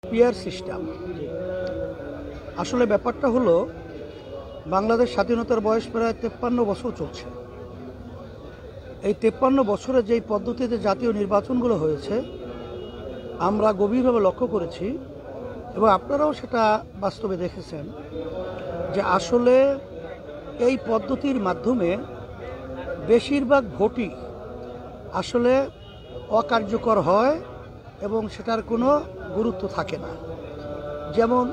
Peer system আসলে ব্যাপারটা হলো বাংলাদেশ স্বাধীনতার বয়স প্রায় 53 বছর চলছে। এই 53 বছরে যেই পদ্ধতিতে জাতীয় নির্বাচনগুলো হয়েছে আমরা গভীরভাবে লক্ষ্য করেছি এবং আপনারাও সেটা বাস্তবে দেখেছেন যে আসলে এই পদ্ধতির মাধ্যমে বেশিরভাগ ভোটই আসলে অকার্যকর হয় এবং সেটার কোনো গুরুত্ব থাকে না। যেমন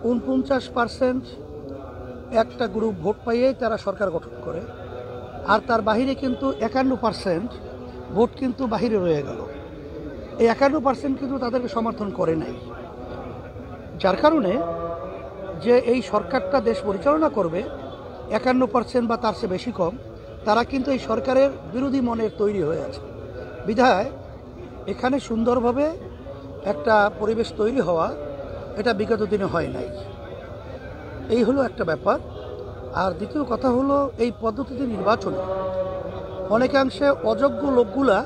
49% একটা গ্রুপ ভোট পাইয়েই তারা সরকার গঠন করে, আর তার বাহিরে কিন্তু 51% ভোট কিন্তু বাহিরে রয়ে গেল। এই 51% কিন্তু তাদেরকে সমর্থন করে নাই, যার কারণে যে এই সরকারটা দেশ পরিচালনা করবে 51% বা তার চেয়ে বেশি কম তারা কিন্তু এই সরকারের বিরোধী মনের তৈরি হয়ে আছে। বিধায় এখানে সুন্দরভাবে একটা পরিবেশ তৈরি হওয়া এটা বিগত দিনে হয় নাই। এই হলো একটা ব্যাপার। আর দ্বিতীয় কথা হলো এই পদ্ধতিতে নির্বাচনে অনেকাংশে অযোগ্য লোকগুলা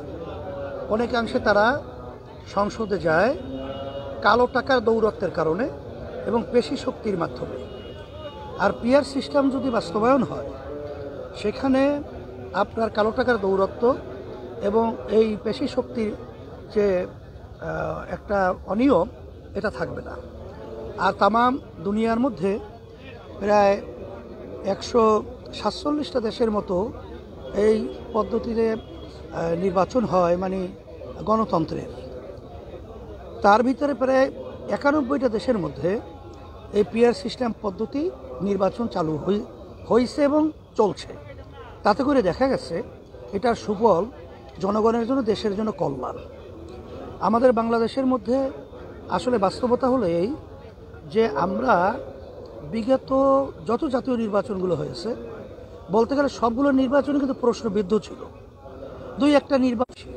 অনেকাংশে তারা সংসদে যায় কালো টাকার দৌরত্বের কারণে এবং পেশি শক্তির মাধ্যমে। আর পিয়ার সিস্টেম যদি বাস্তবায়ন হয় সেখানে আপনার কালো টাকার দৌরত্ব এবং এই পেশি শক্তির যে একটা অনিয়ম এটা থাকবে না। আর তামাম দুনিয়ার মধ্যে প্রায় 147টা দেশের মতো এই পদ্ধতিতে নির্বাচন হয়, মানে গণতন্ত্রের। তার ভিতরে প্রায় 91টা দেশের মধ্যে এই পিয়ার সিস্টেম পদ্ধতি নির্বাচন চালু হয়েছে এবং চলছে। তাতে করে দেখা গেছে এটার সুফল জনগণের জন্য, দেশের জন্য কল্যাণ। আমাদের বাংলাদেশের মধ্যে আসলে বাস্তবতা হলো এই যে আমরা বিগত যত জাতীয় নির্বাচনগুলো হয়েছে বলতে গেলে সবগুলো নির্বাচন কিন্তু প্রশ্নবিদ্ধ ছিল, দুই একটা নির্বাচন।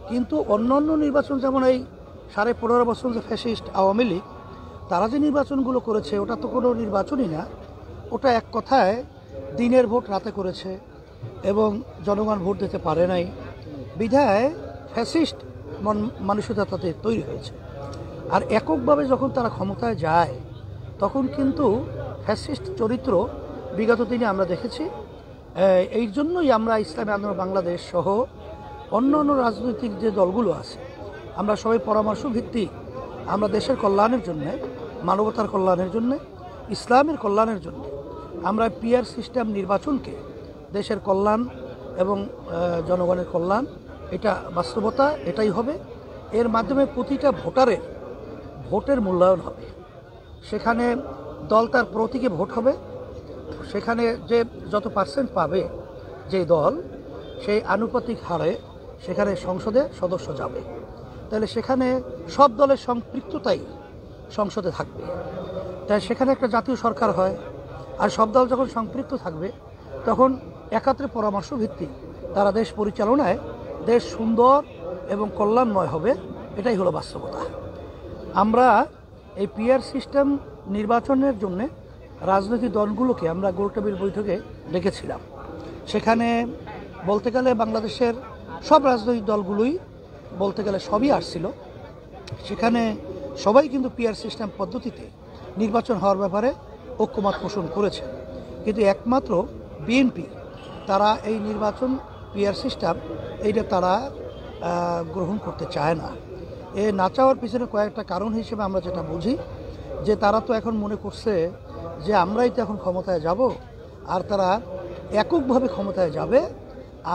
কিন্তু অন্য অন্য নির্বাচন যেমন এই 15.5 বছর যে ফ্যাসিস্ট আওয়ামী লীগ তারা যে নির্বাচনগুলো করেছে ওটা তো কোনো নির্বাচনই না, ওটা এক কথায় দিনের ভোট রাতে করেছে এবং জনগণ ভোট দিতে পারে নাই। বিধায় ফ্যাসিস্ট মানসিকতা তাদের তৈরি হয়েছে। আর এককভাবে যখন তারা ক্ষমতায় যায় তখন কিন্তু ফ্যাসিস্ট চরিত্র বিগত দিনে আমরা দেখেছি। এই জন্যই আমরা ইসলামী আন্দোলন বাংলাদেশ সহ অন্য অন্য রাজনৈতিক যে দলগুলো আছে আমরা সবাই পরামর্শ ভিত্তিক আমরা দেশের কল্যাণের জন্যে, মানবতার কল্যাণের জন্যে, ইসলামের কল্যাণের জন্য আমরা পিয়ার সিস্টেম নির্বাচনকে দেশের কল্যাণ এবং জনগণের কল্যাণ এটা বাস্তবতা, এটাই হবে। এর মাধ্যমে প্রতিটা ভোটারের ভোটের মূল্যায়ন হবে। সেখানে দল তার প্রতীকে ভোট হবে, সেখানে যে যত পার্সেন্ট পাবে যে দল সেই আনুপাতিক হারে সেখানে সংসদে সদস্য যাবে। তাহলে সেখানে সব দলের সম্পৃক্ততাই সংসদে থাকবে। তাই সেখানে একটা জাতীয় সরকার হয়। আর সব দল যখন সম্পৃক্ত থাকবে তখন একাত্রে পরামর্শ ভিত্তিক তারা দেশ পরিচালনায় দেশ সুন্দর এবং কল্যাণময় হবে। এটাই হলো বাস্তবতা। আমরা এই পিয়ার সিস্টেম নির্বাচনের জন্যে রাজনৈতিক দলগুলোকে আমরা গোলটেবিল বৈঠকে ডেকেছিলাম। সেখানে বলতে গেলে বাংলাদেশের সব রাজনৈতিক দলগুলোই বলতে গেলে সবই আসছিল। সেখানে সবাই কিন্তু পিয়ার সিস্টেম পদ্ধতিতে নির্বাচন হওয়ার ব্যাপারে ঐক্যমত পোষণ করেছে। কিন্তু একমাত্র বিএনপি তারা এই নির্বাচন পিয়ার সিস্টেম এইটা তারা গ্রহণ করতে চায় না। এ না চাওয়ার পিছনে কয়েকটা কারণ হিসেবে আমরা যেটা বুঝি যে তারা তো এখন মনে করছে যে আমরাই তো এখন ক্ষমতায় যাব, আর তারা এককভাবে ক্ষমতায় যাবে,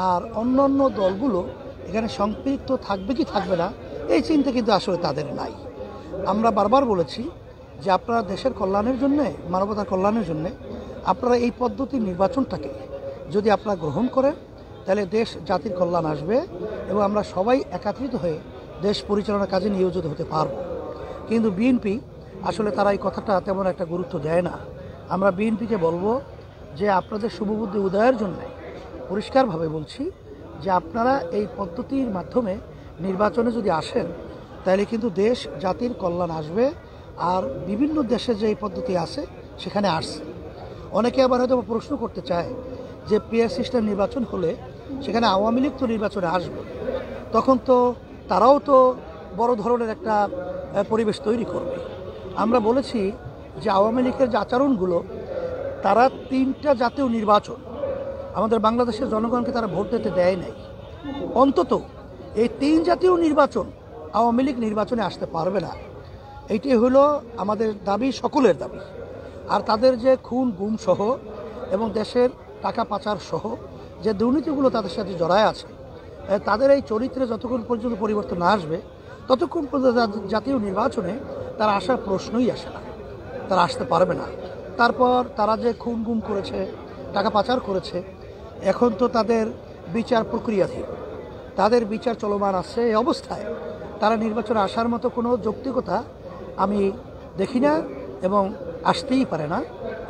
আর অন্য অন্য দলগুলো এখানে সম্পৃক্ত থাকবে কি থাকবে না এই চিন্তা কিন্তু আসলে তাদের নাই। আমরা বারবার বলেছি যে আপনারা দেশের কল্যাণের জন্যে, মানবতার কল্যাণের জন্যে আপনারা এই পদ্ধতির নির্বাচনটাকে যদি আপনারা গ্রহণ করেন তাহলে দেশ জাতির কল্যাণ আসবে এবং আমরা সবাই একত্রিত হয়ে দেশ পরিচালনার কাজে নিয়োজিত হতে পারব। কিন্তু বিএনপি আসলে তারা এই কথাটা তেমন একটা গুরুত্ব দেয় না। আমরা বিএনপিকে বলবো যে আপনাদের শুভবুদ্ধি উদয়ের জন্য পরিষ্কারভাবে বলছি যে আপনারা এই পদ্ধতির মাধ্যমে নির্বাচনে যদি আসেন তাহলে কিন্তু দেশ জাতির কল্যাণ আসবে। আর বিভিন্ন দেশে যে এই পদ্ধতি আছে সেখানে আসছে। অনেকে আবার হয়তো প্রশ্ন করতে চায় যে পিয়ার সিস্টেম নির্বাচন হলে সেখানে আওয়ামী লীগ তো নির্বাচনে আসবে, তখন তো তারাও তো বড় ধরনের একটা পরিবেশ তৈরি করবে। আমরা বলেছি যে আওয়ামী লীগের যে আচরণগুলো, তারা 3টা জাতীয় নির্বাচন আমাদের বাংলাদেশের জনগণকে তারা ভোট দিতে দেয় নাই। অন্তত এই 3 জাতীয় নির্বাচন আওয়ামী লীগ নির্বাচনে আসতে পারবে না, এইটি হলো আমাদের দাবি, সকলের দাবি। আর তাদের যে খুন গুম সহ এবং দেশের টাকা পাচার সহ যে দুর্নীতিগুলো তাদের সাথে জড়ায় আছে, তাদের এই চরিত্রে যতক্ষণ পর্যন্ত পরিবর্তন না আসবে ততক্ষণ পর্যন্ত জাতীয় নির্বাচনে তারা আসার প্রশ্নই আসে না, তারা আসতে পারবে না। তারপর তারা যে খুন গুম করেছে, টাকা পাচার করেছে, এখন তো তাদের বিচার প্রক্রিয়াধীন, তাদের বিচার চলমান আছে। এই অবস্থায় তারা নির্বাচনে আসার মতো কোনো যৌক্তিকতা আমি দেখি না এবং আসতেই পারে না।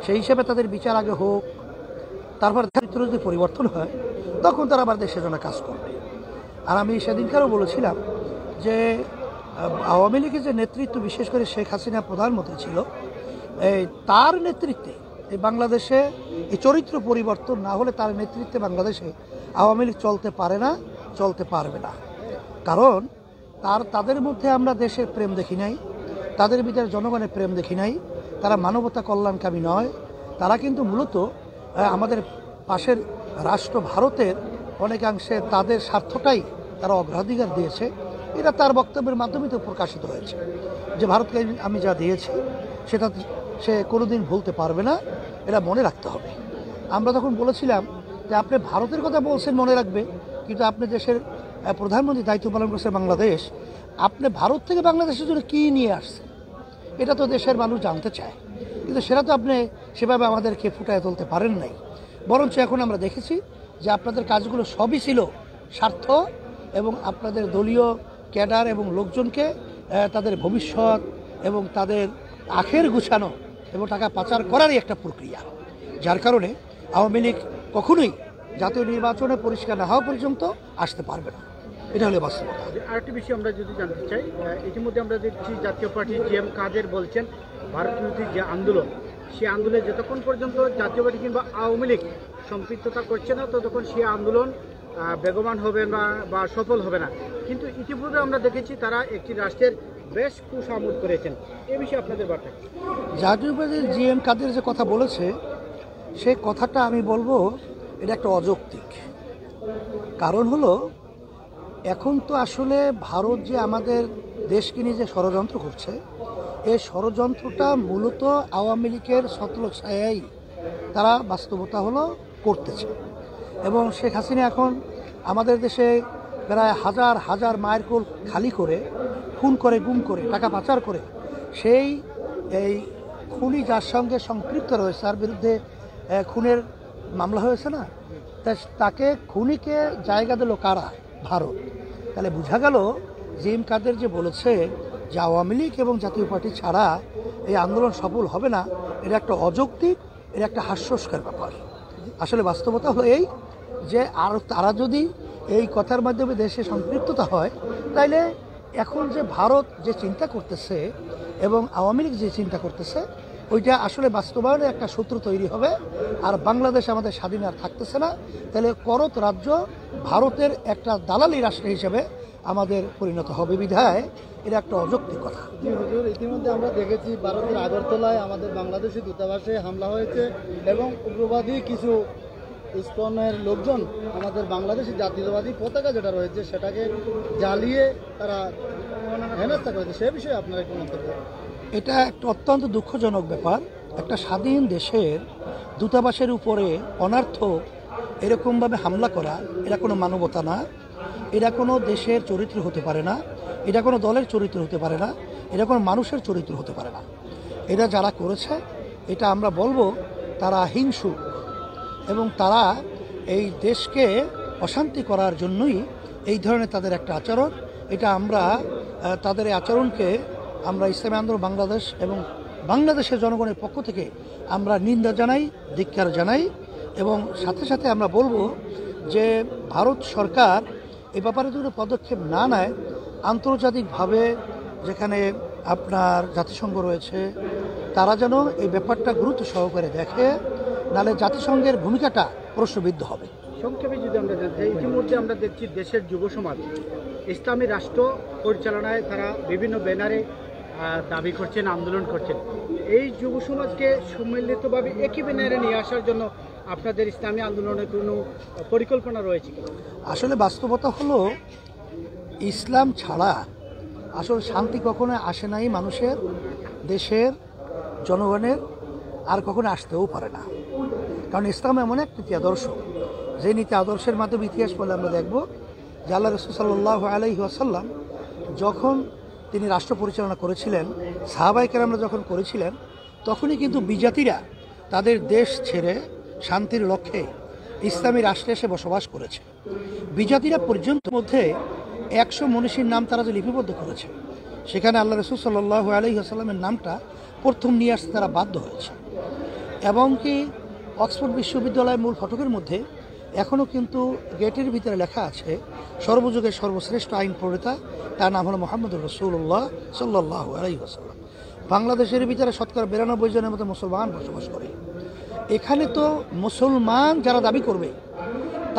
সেই হিসেবে তাদের বিচার আগে হোক, তারপর চরিত্র যদি পরিবর্তন হয় তখন তারা আবার দেশের জন্য কাজ করবে। আর আমি সেদিনকারও বলেছিলাম যে আওয়ামী লীগের যে নেতৃত্ব, বিশেষ করে শেখ হাসিনা প্রধানমন্ত্রী ছিল, তার নেতৃত্বে এই বাংলাদেশে এই চরিত্র পরিবর্তন না হলে তার নেতৃত্বে বাংলাদেশে আওয়ামী লীগ চলতে পারে না, চলতে পারবে না। কারণ তাদের মধ্যে আমরা দেশের প্রেম দেখি নাই, তাদের ভিতরে জনগণের প্রেম দেখি নাই, তারা মানবতা কল্যাণকামী নয়। তারা কিন্তু মূলত আমাদের পাশের রাষ্ট্র ভারতের অনেকাংশে তাদের স্বার্থটাই তারা অগ্রাধিকার দিয়েছে। এটা তার বক্তব্যের মাধ্যমে তো প্রকাশিত হয়েছে যে ভারতকে আমি যা দিয়েছি সেটা সে কোনোদিন ভুলতে পারবে না, এটা মনে রাখতে হবে। আমরা তখন বলেছিলাম যে আপনি ভারতের কথা বলছেন মনে রাখবে, কিন্তু আপনি দেশের প্রধানমন্ত্রী দায়িত্ব পালন করছেন বাংলাদেশ, আপনি ভারত থেকে বাংলাদেশের জন্য কী নিয়ে আসছেন এটা তো দেশের মানুষ জানতে চায়, কিন্তু সেটা তো আপনি সেভাবে আমাদেরকে ফুটায় তুলতে পারেন নাই। বরঞ্চ এখন আমরা দেখেছি যে আপনাদের কাজগুলো সবই ছিল স্বার্থ এবং আপনাদের দলীয় ক্যাডার এবং লোকজনকে তাদের ভবিষ্যৎ এবং তাদের আখের গুছানো এবং টাকা পাচার করারই একটা প্রক্রিয়া, যার কারণে আওয়ামী লীগ কখনোই জাতীয় নির্বাচনে পরিষ্কার না হওয়া পর্যন্ত আসতে পারবে না। এটা হলো বাস্তবতা। আরেকটি বিষয় আমরা যদি জানতে চাই, ইতিমধ্যে আমরা দেখছি জাতীয় পার্টি জিএম কাদের বলছেন ভারত বিরোধী যে আন্দোলন, সেই আন্দোলনে যতক্ষণ পর্যন্ত জাতীয় পার্টি কিংবা আওয়ামী লীগ সম্পৃক্ততা করছে না ততক্ষণ সেই আন্দোলন বেগবান হবে না বা সফল হবে না। কিন্তু ইতিপূর্বে আমরা দেখেছি তারা একটি রাষ্ট্রের বেশ কুসামুদ করেছেন। এ বিষয়ে আপনাদের বার্তা? জাতীয় পার্টির জিএম কাদের যে কথা বলেছে সে কথাটা আমি বলবো এটা একটা অযৌক্তিক। কারণ হলো এখন তো আসলে ভারত যে আমাদের দেশকে নিয়ে যে ষড়যন্ত্র করছে, এই ষড়যন্ত্রটা মূলত আওয়ামী লীগের ছত্রছায়াই তারা বাস্তবতা হলো করতেছে। এবং শেখ হাসিনা এখন আমাদের দেশে প্রায় হাজার হাজার মায়ের কোল খালি করে, খুন করে, গুম করে, টাকা পাচার করে, সেই এই খুনি যার সঙ্গে সম্পৃক্ত রয়েছে তার বিরুদ্ধে খুনের মামলা হয়েছে না, তাকে খুনিকে জায়গা দিল কারা? ভারত। তাহলে বোঝা গেল জিএম কাদের যে বলেছে যে আওয়ামী লীগ এবং জাতীয় পার্টি ছাড়া এই আন্দোলন সফল হবে না, এটা একটা অযৌক্তিক, এটা একটা হাস্যস্কর ব্যাপার। আসলে বাস্তবতা হলো এই যে আর তারা যদি এই কথার মাধ্যমে দেশে সম্পৃক্ততা হয়, তাইলে এখন যে ভারত যে চিন্তা করতেছে এবং আওয়ামী লীগ যে চিন্তা করতেছে ওইটা আসলে বাস্তবায়নে একটা সূত্র তৈরি হবে। আর বাংলাদেশ আমাদের স্বাধীন আর থাকতেছে না, তাহলে করত রাজ্য ভারতের একটা দালালি রাষ্ট্র হিসেবে আমাদের পরিণত হবে। বিধায় এটা একটা অযৌক্তিক কথা। জি হুজুর, ইতিমধ্যে আমরা দেখেছি ভারতের আগরতলায় আমাদের বাংলাদেশি দূতাবাসে হামলা হয়েছে এবং উগ্রবাদী কিছু ইসকনের লোকজন আমাদের বাংলাদেশি জাতীয়তাবাদী পতাকা যেটা রয়েছে সেটাকে জ্বালিয়ে তারা হেনস্থা করেছে। সে বিষয়ে আপনারা একটু মন্তব্য? এটা একটা অত্যন্ত দুঃখজনক ব্যাপার। একটা স্বাধীন দেশের দূতাবাসের উপরে অনার্থ এরকমভাবে হামলা করা, এটা কোনো মানবতা না, এটা কোনো দেশের চরিত্র হতে পারে না, এটা কোনো দলের চরিত্র হতে পারে না, এটা কোনো মানুষের চরিত্র হতে পারে না। এটা যারা করেছে এটা আমরা বলবো তারা হিংসুক এবং তারা এই দেশকে অশান্তি করার জন্যই এই ধরনের তাদের একটা আচরণ। এটা আমরা তাদের এই আচরণকে আমরা ইসলামী আন্দোলন বাংলাদেশ এবং বাংলাদেশের জনগণের পক্ষ থেকে আমরা নিন্দা জানাই, ধিক্কার জানাই এবং সাথে সাথে আমরা বলবো যে ভারত সরকার এ ব্যাপারে যদি পদক্ষেপ না নেয়, আন্তর্জাতিকভাবে যেখানে আপনার জাতিসংঘ রয়েছে তারা যেন এই ব্যাপারটা গুরুত্ব সহকারে দেখে, নাহলে জাতিসংঘের ভূমিকাটা প্রশ্নবিদ্ধ হবে। সংক্ষেপে যদি আমরা জানতে চাই, ইতিমধ্যে আমরা দেখছি দেশের যুব সমাজ ইসলামী রাষ্ট্র পরিচালনায় তারা বিভিন্ন ব্যানারে দাবি করছেন, আন্দোলন করছেন। এই যুব সমাজকে সম্মিলিতভাবে একই ব্যানারে নিয়ে আসার জন্য আপনাদের ইসলামী আন্দোলনের কোনো পরিকল্পনা রয়েছে কি? আসলে বাস্তবতা হলো ইসলাম ছাড়া আসলে শান্তি কখনো আসে নাই মানুষের, দেশের, জনগণের, আর কখনো আসতেও পারে না। কারণ ইসলাম এমন এক নীতি আদর্শ, যে নীতি আদর্শের মাধ্যমে ইতিহাস বলে আমরা দেখব যে আল্লাহ রাসূল সাল্লাল্লাহু আলাইহি ওয়াসাল্লাম যখন তিনি রাষ্ট্র পরিচালনা করেছিলেন, সাহাবায়ে কেরামরা যখন করেছিলেন, তখনই কিন্তু বিজাতিরা তাদের দেশ ছেড়ে শান্তির লক্ষ্যে ইসলামী রাষ্ট্রে এসে বসবাস করেছে। বিজাতিরা পর্যন্ত মধ্যে 100 মনীষীর নাম তারা যে লিপিবদ্ধ করেছে, সেখানে আল্লাহ রাসূল সাল্লাল্লাহু আলাইহি ওয়াসাল্লামের নামটা প্রথম নিয়ে আসতে তারা বাধ্য হয়েছে। এবং কি অক্সফোর্ড বিশ্ববিদ্যালয়ের মূল ফটকের মধ্যে এখনও কিন্তু গেটের ভিতরে লেখা আছে সর্বযুগের সর্বশ্রেষ্ঠ আইন প্রণেতা, তার নাম হলো মুহাম্মদুর রাসূলুল্লাহ সাল্লাল্লাহু আলাইহি ওয়াসাল্লাম। বাংলাদেশের ভিতরে শতকরা 92 জনের মতো মুসলমান বসবাস করে। এখানে তো মুসলমান যারা দাবি করবে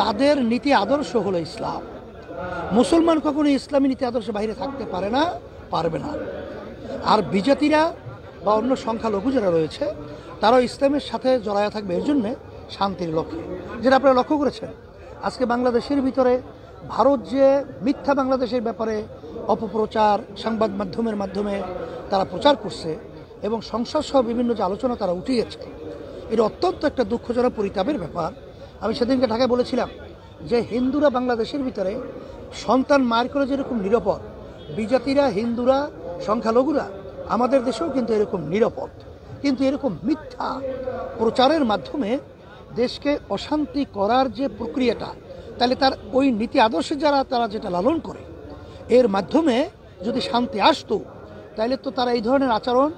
তাদের নীতি আদর্শ হলো ইসলাম। মুসলমান কখনো ইসলামী নীতি আদর্শ বাইরে থাকতে পারে না, পারবে না। আর বিজাতিরা বা অন্য সংখ্যালঘু যারা রয়েছে তারাও ইসলামের সাথে জড়ায়া থাকবে এর জন্যে শান্তির লক্ষ্যে। যেটা আপনারা লক্ষ্য করেছেন আজকে বাংলাদেশের ভিতরে ভারত যে মিথ্যা বাংলাদেশের ব্যাপারে অপপ্রচার সংবাদ মাধ্যমের মাধ্যমে তারা প্রচার করছে এবং সংসদ সহ বিভিন্ন যে আলোচনা তারা উঠিয়েছে, এটা অত্যন্ত একটা দুঃখজনক পরিতাপের ব্যাপার। আমি সেদিনকে ঢাকায় বলেছিলাম যে হিন্দুরা বাংলাদেশের ভিতরে সন্তান মার করে যেরকম নিরাপদ, বিজাতিরা, হিন্দুরা, সংখ্যালঘুরা আমাদের দেশেও কিন্তু এরকম নিরাপদ। কিন্তু এরকম মিথ্যা প্রচারের মাধ্যমে দেশকে অশান্তি করার যে প্রক্রিয়াটা, তাহলে তার ওই নীতি আদর্শে যারা তারা যেটা লালন করে, এর মাধ্যমে যদি শান্তি আসতো তাহলে তো তারা এই ধরনের আচরণ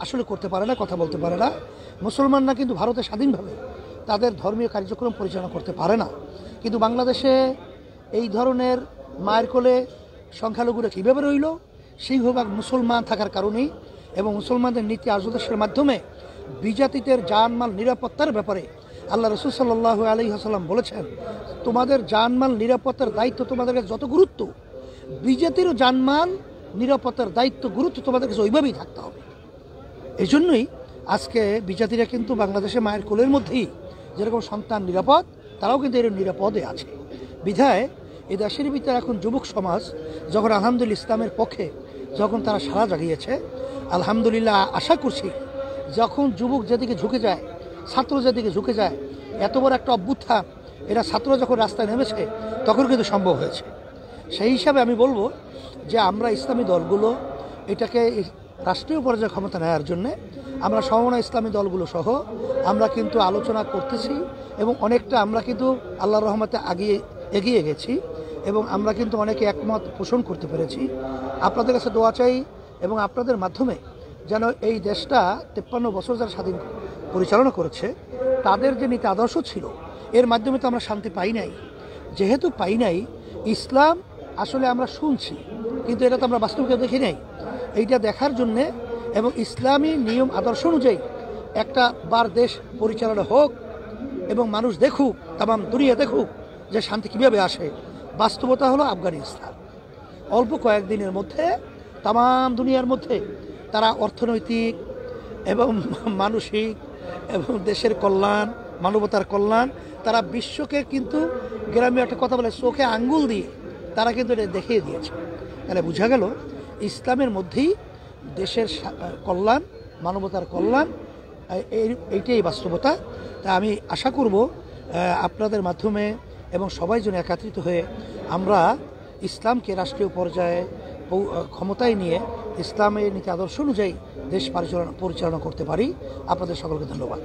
আসলে করতে পারে না, কথা বলতে পারে না। মুসলমানরা কিন্তু ভারতে স্বাধীনভাবে তাদের ধর্মীয় কার্যক্রম পরিচালনা করতে পারে না। কিন্তু বাংলাদেশে এই ধরনের মায়ের কোলে সংখ্যালঘুরা কীভাবে রইল? সিংহভাগ মুসলমান থাকার কারণেই এবং মুসলমানদের নীতি আদর্শের মাধ্যমে বিজাতিদের জানমাল নিরাপত্তার ব্যাপারে আল্লাহ রাসূল সাল্লাল্লাহু আলাইহি ওয়াসাল্লাম বলেছেন, তোমাদের জানমাল নিরাপত্তার দায়িত্ব তোমাদের কাছে যত গুরুত্ব, বিজাতিরও জানমাল নিরাপত্তার দায়িত্ব গুরুত্ব তোমাদের কাছে ওইভাবেই থাকতে হবে। এই জন্যই আজকে বিজাতিরা কিন্তু বাংলাদেশে মায়ের কোলের মধ্যেই যেরকম সন্তান নিরাপদ, তারাও কিন্তু এর নিরাপদে আছে। বিধায় এই দেশের ভিতরে এখন যুবক সমাজ যখন আলহামদুলিল্লাহ ইসলামের পক্ষে যখন তারা সাড়া জাগিয়েছে, আলহামদুলিল্লাহ আশা করছি যখন যুবক যেদিকে ঝুঁকে যায়, ছাত্র যেদিকে ঝুঁকে যায়, এত বড় একটা অভ্যুত্থান এরা ছাত্র যখন রাস্তায় নেমেছে তখন কিন্তু সম্ভব হয়েছে। সেই হিসাবে আমি বলবো যে আমরা ইসলামী দলগুলো এটাকে রাষ্ট্রীয় পর্যায়ে ক্ষমতা নেওয়ার জন্যে আমরা সমমনা ইসলামী দলগুলো সহ আমরা কিন্তু আলোচনা করতেছি এবং অনেকটা আমরা কিন্তু আল্লাহর রহমতে এগিয়ে গেছি এবং আমরা কিন্তু অনেকে একমত পোষণ করতে পেরেছি। আপনাদের কাছে দোয়া চাই এবং আপনাদের মাধ্যমে যেন এই দেশটা 53 বছর যারা স্বাধীন পরিচালনা করেছে তাদের যে নীতি আদর্শ ছিল, এর মাধ্যমে তো আমরা শান্তি পাই নাই। যেহেতু পাই নাই, ইসলাম আসলে আমরা শুনছি কিন্তু এটা তো আমরা বাস্তবে দেখি নাই। এইটা দেখার জন্যে এবং ইসলামী নিয়ম আদর্শ অনুযায়ী একটা বার দেশ পরিচালনা হোক এবং মানুষ দেখুক, তামাম দুনিয়া দেখুক যে শান্তি কীভাবে আসে। বাস্তবতা হলো আফগানিস্তান অল্প কয়েকদিনের মধ্যে তামাম দুনিয়ার মধ্যে তারা অর্থনৈতিক এবং মানসিক এবং দেশের কল্যাণ, মানবতার কল্যাণ, তারা বিশ্বকে কিন্তু গ্রামে একটা কথা বলে চোখে আঙ্গুল দিয়ে তারা কিন্তু এটা দেখিয়ে দিয়েছে। তাহলে বোঝা গেল ইসলামের মধ্যেই দেশের কল্যাণ, মানবতার কল্যাণ, এইটাই বাস্তবতা। তা আমি আশা করব আপনাদের মাধ্যমে এবং সবাই যেন একত্রিত হয়ে আমরা ইসলামকে রাষ্ট্রীয় পর্যায়ে ক্ষমতায় নিয়ে ইসলামের নীতি আদর্শ অনুযায়ী দেশ পরিচালনা করতে পারি। আপনাদের সকলকে ধন্যবাদ।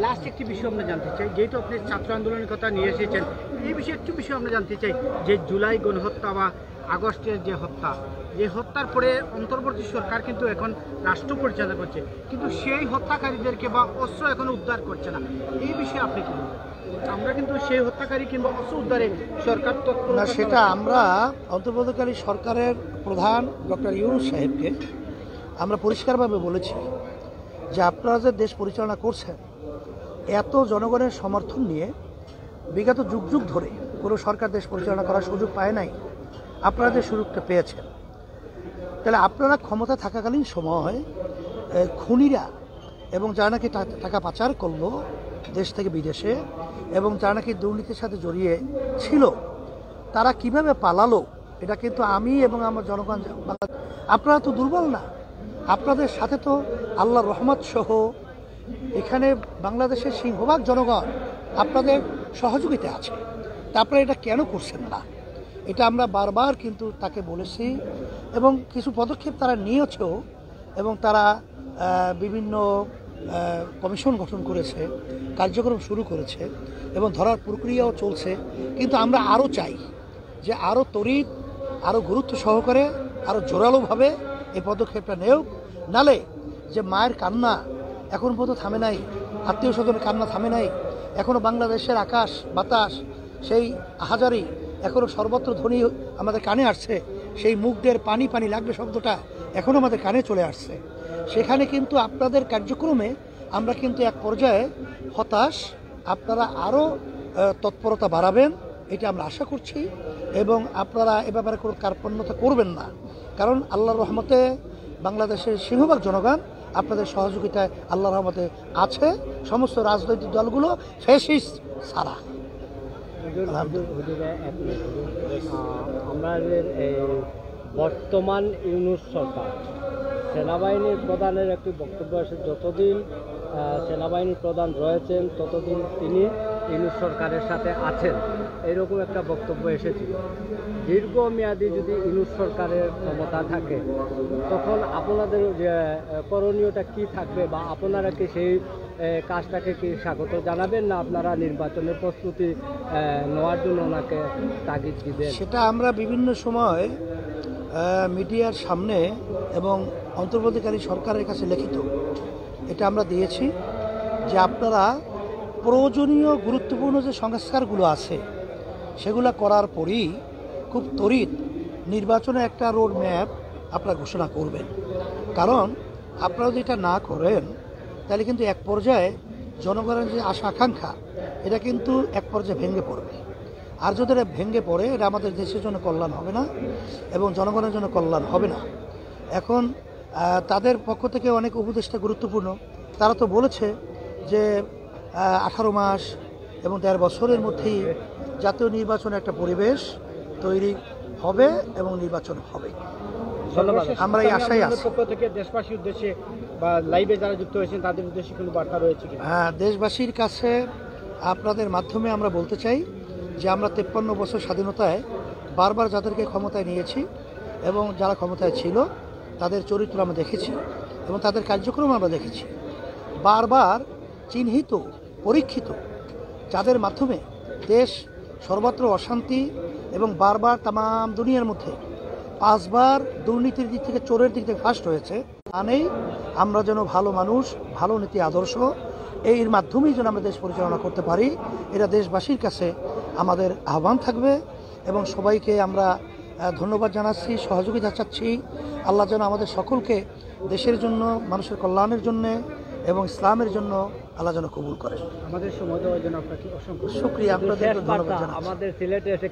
লাস্ট একটি বিষয় আমরা জানতে চাই, যেহেতু আপনি ছাত্র আন্দোলনের কথা নিয়ে এসেছেন, এই বিষয়ে একটু বিষয় আমরা জানতে চাই যে জুলাই গণহত্যা বা আগস্টের যে হত্যা, যে হত্যার পরে অন্তর্বর্তী সরকার কিন্তু এখন রাষ্ট্র পরিচালনা করছে, কিন্তু সেই হত্যাকারীদেরকে বা অস্ত্র এখনো উদ্ধার করছে না। এই বিষয়ে আপনি কি বলবেন? আমরা কিন্তু সেই হত্যাকারী কিংবা অস্ত্র উদ্ধারে সরকার না, সেটা আমরা অন্তর্বর্তীকালী সরকারের প্রধান ডক্টর ইউনূস সাহেবকে আমরা পরিষ্কারভাবে বলেছি যে আপনারা যে দেশ পরিচালনা করছেন এত জনগণের সমর্থন নিয়ে বিগত যুগ যুগ ধরে কোনো সরকার দেশ পরিচালনা করার সুযোগ পায় নাই, আপনারা যে সুযোগটা পেয়েছেন, তাহলে আপনারা ক্ষমতা থাকাকালীন সময় খুনিরা এবং যারা নাকি টাকা পাচার করলো দেশ থেকে বিদেশে এবং যারা নাকি দুর্নীতির সাথে জড়িয়ে ছিল, তারা কিভাবে পালালো, এটা কিন্তু আমি এবং আমার জনগণ, আপনারা তো দুর্বল না, আপনাদের সাথে তো আল্লাহর রহমত সহ এখানে বাংলাদেশের সিংহভাগ জনগণ আপনাদের সহযোগিতা আছে। তা আপনারা এটা কেন করছেন না? এটা আমরা বারবার কিন্তু তাকে বলেছি এবং কিছু পদক্ষেপ তারা নিয়েছেও এবং তারা বিভিন্ন কমিশন গঠন করেছে, কার্যক্রম শুরু করেছে এবং ধরার প্রক্রিয়াও চলছে। কিন্তু আমরা আরও চাই যে আরও তড়িৎ, আরও গুরুত্ব সহকারে, আরও জোরালোভাবে এই পদক্ষেপটা নেও। নালে যে মায়ের কান্না এখন পর্যন্ত থামে নাই, আত্মীয় স্বজনের কান্না থামে নাই, এখনও বাংলাদেশের আকাশ বাতাস সেই হাজারি এখনও সর্বত্র ধ্বনি আমাদের কানে আসছে, সেই মুখদের পানি পানি লাগবে শব্দটা এখনও আমাদের কানে চলে আসছে। সেখানে কিন্তু আপনাদের কার্যক্রমে আমরা কিন্তু এক পর্যায়ে হতাশ, আপনারা আরও তৎপরতা বাড়াবেন এটা আমরা আশা করছি এবং আপনারা এ ব্যাপারে কোনো কার্পণ্যতা করবেন না, কারণ আল্লাহর রহমতে বাংলাদেশের সিংহভাগ জনগণ আপনাদের সহযোগিতায় আল্লাহর রহমতে আছে, সমস্ত রাজনৈতিক দলগুলো ফ্যাসিস্ট ছাড়া। আমাদের এই বর্তমান ইউনূস সরকার সেনাবাহিনীর প্রধানের একটি বক্তব্য আছে, যতদিন সেনাবাহিনীর প্রধান রয়েছেন ততদিন তিনি ইউনূস সরকারের সাথে আছেন, এরকম একটা বক্তব্য এসেছিল। দীর্ঘমেয়াদী যদি ইউনূস সরকারের ক্ষমতা থাকে তখন আপনাদের যে করণীয়টা কি থাকবে বা আপনারা কি সেই কাজটাকে কি স্বাগত জানাবেন, না আপনারা নির্বাচনের প্রস্তুতি নেওয়ার জন্য ওনাকে তাগিদ দিবেন? সেটা আমরা বিভিন্ন সময় মিডিয়ার সামনে এবং অন্তর্বর্তীকালীন সরকারের কাছে লিখিত এটা আমরা দিয়েছি যে আপনারা প্রয়োজনীয় গুরুত্বপূর্ণ যে সংস্কারগুলো আছে সেগুলো করার পরই খুব ত্বরিত নির্বাচনে একটা রোড ম্যাপ আপনারা ঘোষণা করবেন। কারণ আপনারা যদি এটা না করেন তাহলে কিন্তু এক পর্যায়ে জনগণের যে আশা আকাঙ্ক্ষা এটা কিন্তু এক পর্যায়ে ভেঙে পড়বে, আর যদি এটা ভেঙে পড়ে এটা আমাদের দেশের জন্য কল্যাণ হবে না এবং জনগণের জন্য কল্যাণ হবে না। এখন তাদের পক্ষ থেকে অনেক উপদেষ্টা গুরুত্বপূর্ণ, তারা তো বলেছে যে 18 মাস এবং 1.5 বছরের মধ্যেই জাতীয় নির্বাচনের একটা পরিবেশ তৈরি হবে এবং নির্বাচন হবে। আমরা এই আশায় আছি। পক্ষ থেকে দেশবাসীর উদ্দেশ্যে বা লাইভে যারা যুক্ত হয়েছেন তাদের উদ্দেশ্যে কোনো বার্তা রয়েছে কি? হ্যাঁ, দেশবাসীর কাছে আপনাদের মাধ্যমে আমরা বলতে চাই যে আমরা 53 বছর স্বাধীনতায় বারবার যাদেরকে ক্ষমতায় নিয়েছি এবং যারা ক্ষমতায় ছিল তাদের চরিত্র আমরা দেখেছি এবং তাদের কার্যক্রম আমরা দেখেছি, বারবার চিহ্নিত পরীক্ষিত, যাদের মাধ্যমে দেশ সর্বত্র অশান্তি এবং বারবার তাম দুনিয়ার মধ্যে 5 বার দুর্নীতির দিক থেকে, চোরের দিক থেকে ফার্স্ট হয়েছে। নেই আমরা যেন ভালো মানুষ, ভালো নীতি আদর্শ এর মাধ্যমেই যেন আমরা দেশ পরিচালনা করতে পারি, এটা দেশবাসীর কাছে আমাদের আহ্বান থাকবে এবং সবাইকে আমরা ধন্যবাদ জানাচ্ছি, সহযোগিতা চাচ্ছি। আল্লাহ যেন আমাদের সকলকে দেশের জন্য, মানুষের কল্যাণের জন্য এবং ইসলামের জন্য আল্লাহ যেন কবুল করেন। আমাদের সময় দেওয়ার জন্য আপনাকে অসংখ্য শুকরিয়া, আপনাদের ধন্যবাদ জানাচ্ছি। আমাদের সিলেটে এসে